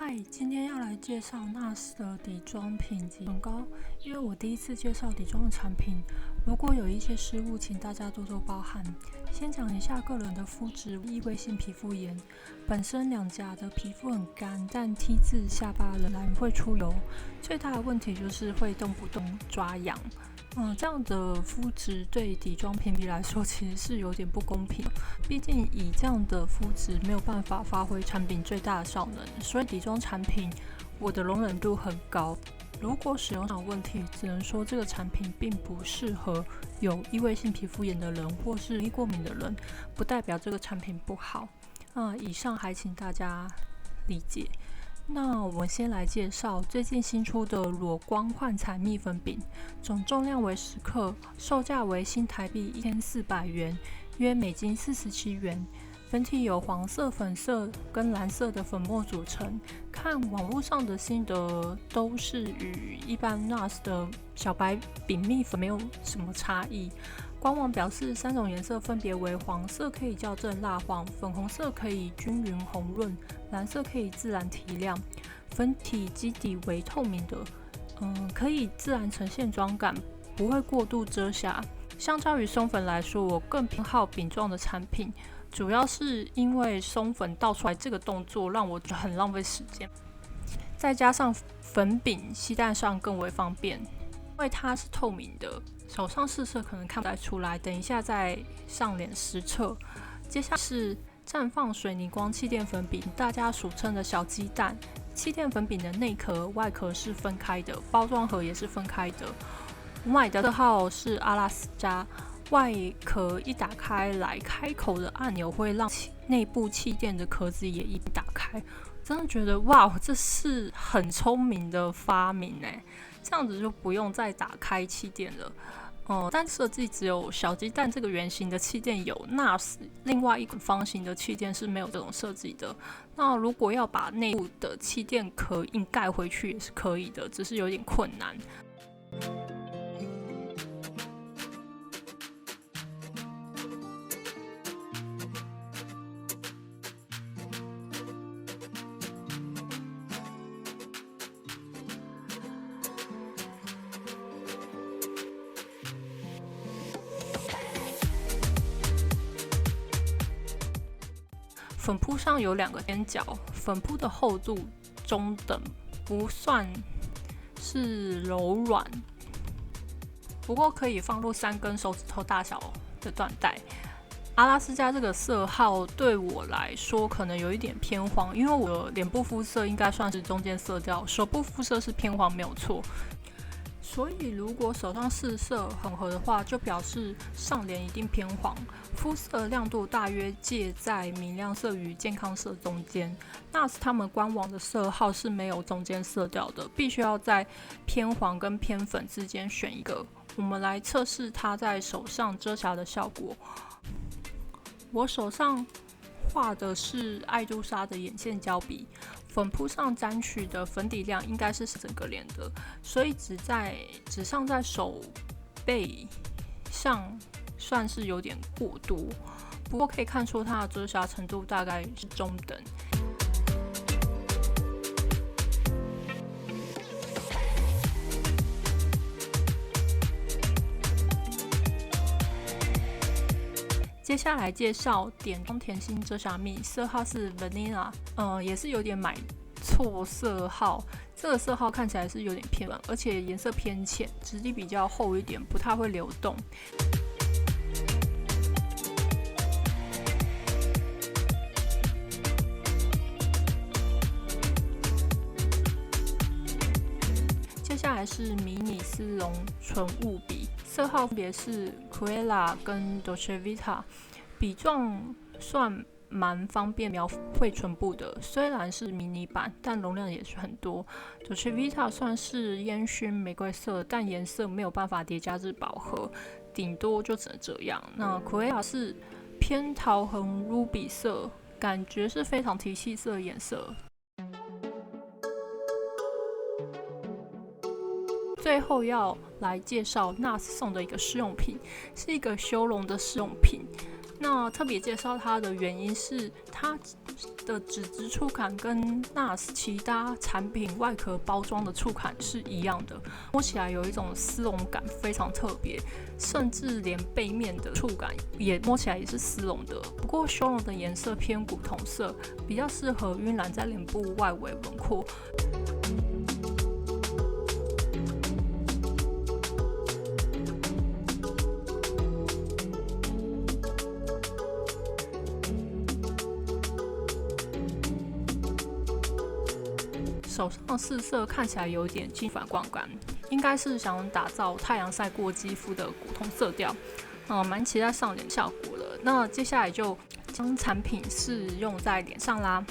嗨，今天要来介绍 NARS 的底妆品级很高，因为我第一次介绍底妆的产品，如果有一些失误，请大家多多包涵。先讲一下个人的肤质，异位性皮肤炎，本身两颊的皮肤很干，但 T 字下巴仍然会出油，最大的问题就是会动不动抓痒。这样的肤质对底妆评比来说其实是有点不公平，毕竟以这样的肤质没有办法发挥产品最大的效能，所以底妆产品我的容忍度很高。如果使用上有问题，只能说这个产品并不适合有异位性皮肤炎的人或是易过敏的人，不代表这个产品不好。以上还请大家理解。那我们先来介绍最近新出的裸光焕彩蜜粉饼，总重量为10克，售价为新台币1400元，约美金47元。粉体有黄色、粉色跟蓝色的粉末组成，看网络上的心得都是与一般 NARS 的小白饼蜜粉没有什么差异。官网表示3种颜色分别为黄色可以校正蜡黄，粉红色可以均匀红润，蓝色可以自然提亮。粉体基底为透明的，可以自然呈现妆感，不会过度遮瑕。相较于松粉来说，我更偏好饼状的产品，主要是因为松粉倒出来这个动作让我觉得很浪费时间，再加上粉饼携带上更为方便，因为它是透明的，手上试色可能看不太出来，等一下再上脸实测。接下来是绽放水泥光气垫粉饼，大家俗称的小鸡蛋。气垫粉饼的内壳、外壳是分开的，包装盒也是分开的。我买的色号是阿拉斯加，外壳一打开来，开口的按钮会让内部气垫的壳子也一并打开。真的觉得哇，这是很聪明的发明哎！这样子就不用再打开气垫了。但设计只有小鸡蛋这个圆形的气垫有 NARS， 另外一个方形的气垫是没有这种设计的。那如果要把内部的气垫壳硬盖回去也是可以的，只是有点困难。粉扑上有2个尖角，粉扑的厚度中等，不算是柔软，不过可以放入3根手指头大小的缎带。阿拉斯加这个色号对我来说可能有一点偏黄，因为我的脸部肤色应该算是中间色调，手部肤色是偏黄没有错。所以如果手上试色很合的话，就表示上脸一定偏黄，肤色亮度大约介在明亮色与健康色中间。NARS 他们官网的色号是没有中间色调的，必须要在偏黄跟偏粉之间选一个。我们来测试它在手上遮瑕的效果。我手上画的是爱杜莎的眼线胶笔，粉扑上沾取的粉底量应该是整个脸的，所以只上在手背上算是有点过多，不过可以看出它的遮瑕程度大概是中等。接下来介绍点妆甜心遮瑕蜜，色号是 Vanilla， 也是有点买错色号。这个色号看起来是有点偏蓝，而且颜色偏浅，质地比较厚一点，不太会流动。接下来是迷你丝绒唇雾笔，色号分别是 Cruella 跟 Dolce Vita， 笔状算蛮方便描绘唇部的，虽然是迷你版，但容量也是很多。Dolce Vita 算是烟熏玫瑰色，但颜色没有办法叠加至饱和，顶多就只能这样。那 Cruella 是偏桃红 ruby 色，感觉是非常提气色的颜色。最后要来介绍 NARS 送的一个试用品，是一个修容的试用品。那特别介绍它的原因是，它的纸质触感跟 NARS 其他产品外壳包装的触感是一样的，摸起来有一种丝绒感，非常特别，甚至连背面的触感也摸起来也是丝绒的。不过修容的颜色偏古铜色，比较适合晕染在脸部外围轮廓。手上的试色看起来有点金反光感，应该是想打造太阳晒过肌肤的古铜色调，蛮期待上脸效果的。那接下来就将产品试用在脸上啦。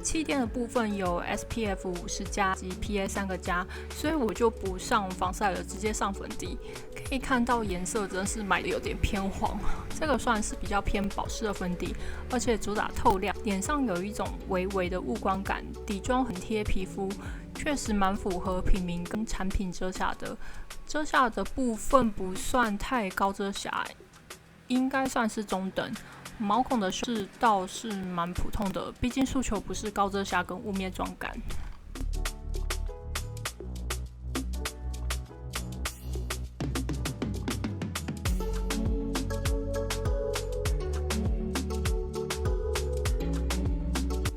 气垫的部分有 SPF 50+及 PA 3个+，所以我就不上防晒了，直接上粉底。可以看到颜色真的是买的有点偏黄，这个算是比较偏保湿的粉底，而且主打透亮，脸上有一种微微的雾光感，底妆很贴皮肤，确实蛮符合品名跟产品遮瑕的。遮瑕的部分不算太高遮瑕，应该算是中等。毛孔的修饰倒是蛮普通的，毕竟诉求不是高遮瑕跟雾面妆感。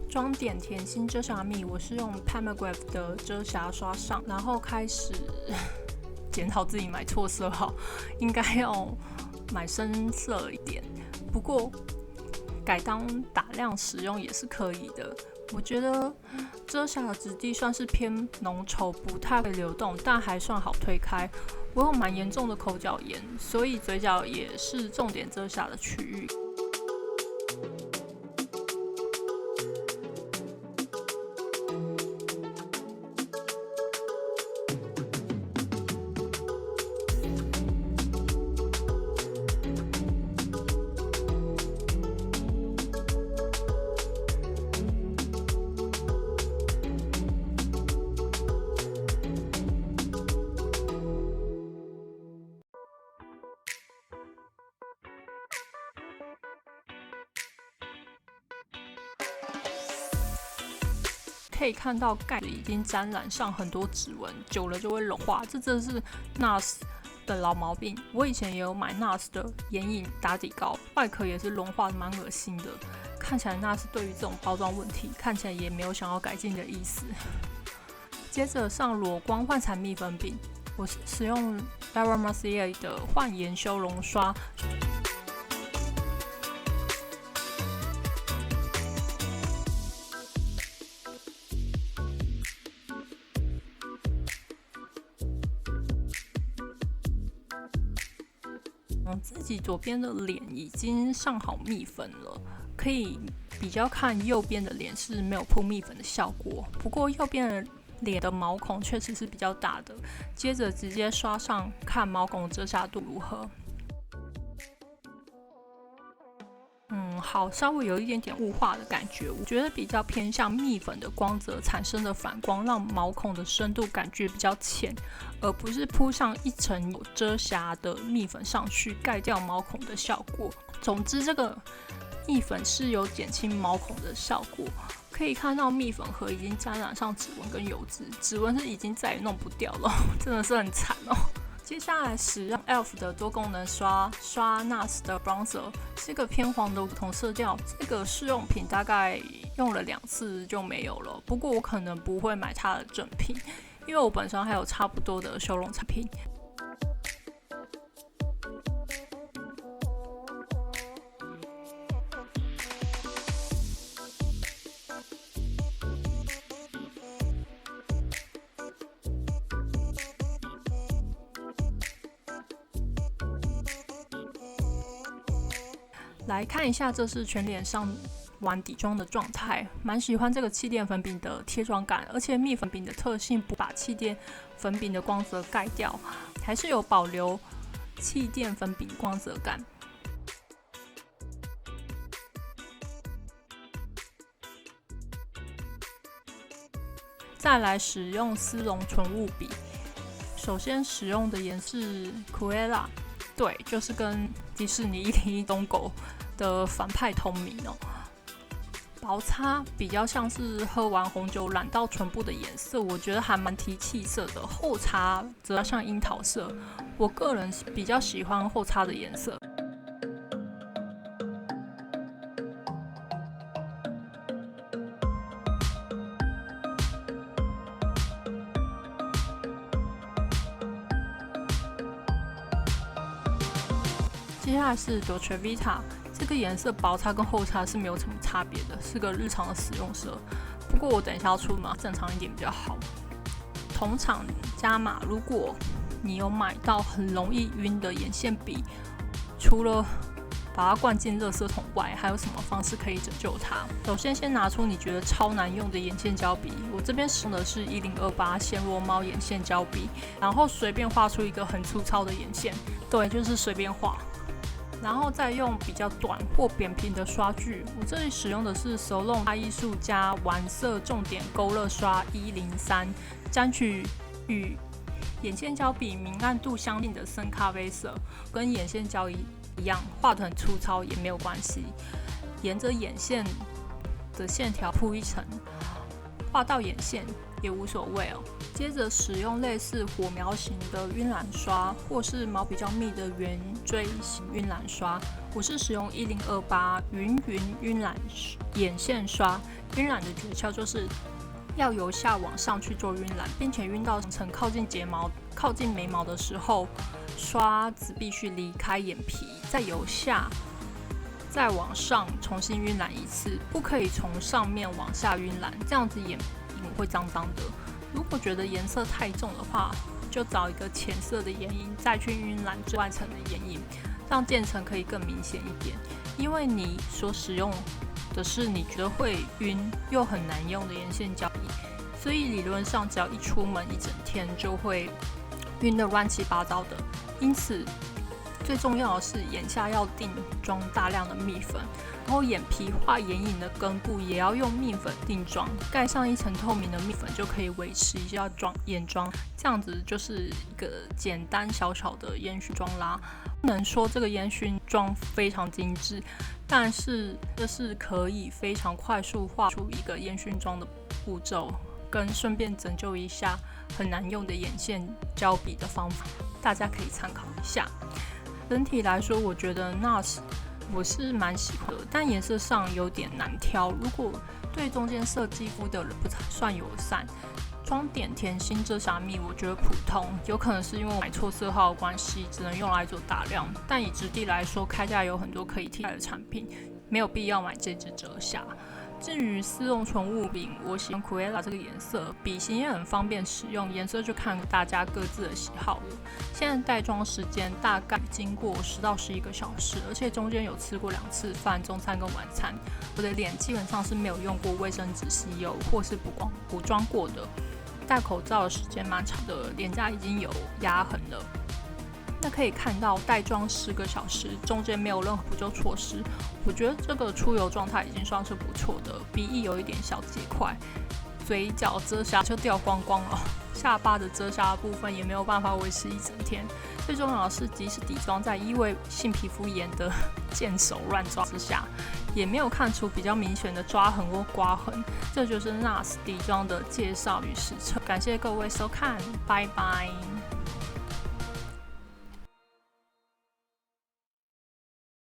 妆点甜心遮瑕蜜，我是用 Palmograph 的遮瑕刷上，然后开始检讨自己买错色号，应该要买深色一点。不过改当打亮使用也是可以的。我觉得遮瑕的质地算是偏浓稠，不太会流动，但还算好推开。我有蛮严重的口角炎，所以嘴角也是重点遮瑕的区域。可以看到盖子已经沾染上很多指纹，久了就会融化，这真的是 NARS 的老毛病。我以前也有买 NARS 的眼影打底膏，外壳也是融化的蛮恶心的。看起来 NARS 对于这种包装问题，看起来也没有想要改进的意思。接着上裸光焕彩蜜粉饼，我是使用 Laura Mercier 的焕颜修容刷。自己左边的脸已经上好蜜粉了，可以比较看右边的脸是没有铺蜜粉的效果。不过右边的脸的毛孔确实是比较大的。接着直接刷上，看毛孔遮瑕度如何。好，稍微有一点点雾化的感觉，我觉得比较偏向蜜粉的光泽产生的反光，让毛孔的深度感觉比较浅，而不是铺上一层有遮瑕的蜜粉上去盖掉毛孔的效果。总之，这个蜜粉是有减轻毛孔的效果。可以看到蜜粉盒已经沾染上指纹跟油脂，指纹是已经再也弄不掉了，真的是很惨哦。接下来使用 ELF 的多功能刷 NARS 的 Bronzer， 是一个偏黄的古铜色调。这个试用品大概用了2次就没有了，不过我可能不会买它的正品，因为我本身还有差不多的修容产品。来看一下，这是全脸上完底妆的状态，蛮喜欢这个气垫粉饼的贴妆感，而且蜜粉饼的特性不把气垫粉饼的光泽盖掉，还是有保留气垫粉饼光泽感。再来使用丝绒唇雾笔，首先使用的颜色是 Cruella， 对，就是跟迪士尼101东狗的反派同名哦。薄擦比较像是喝完红酒染到唇部的颜色，我觉得还蛮提气色的。后擦则像樱桃色，我个人比较喜欢后擦的颜色。接下来是 Dolce Vita， 这个颜色薄擦跟厚擦是没有什么差别的，是个日常的使用色。不过我等一下要出门，正常一点比较好。同场加码，如果你有买到很容易晕的眼线笔，除了把它灌进垃圾桶外，还有什么方式可以拯救它？首先拿出你觉得超难用的眼线胶笔，我这边使用的是1028暹罗猫眼线胶笔，然后随便画出一个很粗糙的眼线，对，就是随便画。然后再用比较短或扁平的刷具，我这里使用的是Solon大艺术家玩色重点勾勒刷103，沾取与眼线胶笔明暗度相近的深咖啡色，跟眼线胶一样，画得很粗糙也没有关系，沿着眼线的线条铺一层，画到眼线也无所谓哦。接着使用类似火苗型的晕染刷，或是毛比较密的圆锥型晕染刷。我是使用1028云晕染眼线刷。晕染的诀窍就是要由下往上去做晕染，并且晕到层靠近眉毛的时候，刷子必须离开眼皮，再由下再往上重新晕染一次，不可以从上面往下晕染，这样子眼影会脏脏的。如果觉得颜色太重的话，就找一个浅色的眼影再去晕染最外层的眼影，让渐层可以更明显一点。因为你所使用的是你觉得会晕又很难用的眼线胶笔，所以理论上只要一出门一整天就会晕得乱七八糟的。因此最重要的是眼下要定妆大量的蜜粉，然后眼皮画眼影的根部也要用蜜粉定妆，盖上一层透明的蜜粉就可以维持一下眼妆，这样子就是一个简单小巧的烟熏妆啦。不能说这个烟熏妆非常精致，但是这是可以非常快速画出一个烟熏妆的步骤，跟顺便拯救一下很难用的眼线胶笔的方法，大家可以参考一下。整体来说，我觉得 NARS 我是蛮喜欢的，但颜色上有点难挑。如果对中间色肌肤的人不算友善，妆点甜心遮瑕蜜我觉得普通，有可能是因为我买错色号的关系，只能用来做打亮。但以质地来说，开价有很多可以替代的产品，没有必要买这支遮瑕。至于丝绒唇雾饼，我喜欢 Cruella 这个颜色，笔型也很方便使用，颜色就看大家各自的喜好了。现在带妆时间大概经过10到11个小时，而且中间有吃过2次饭，中餐跟晚餐。我的脸基本上是没有用过卫生纸吸油或是补妆过的，戴口罩的时间蛮长的，脸颊已经有压痕了。那可以看到带妆10个小时，中间没有任何补救措施，我觉得这个出油状态已经算是不错的。鼻翼有一点小结块，嘴角遮瑕就掉光光了，下巴的遮瑕的部分也没有办法维持一整天。最重要的是，即使底妆在异位性皮肤炎的剑手乱抓之下，也没有看出比较明显的抓痕或刮痕。这就是 NARS 底妆的介绍与实测。感谢各位收看，拜拜。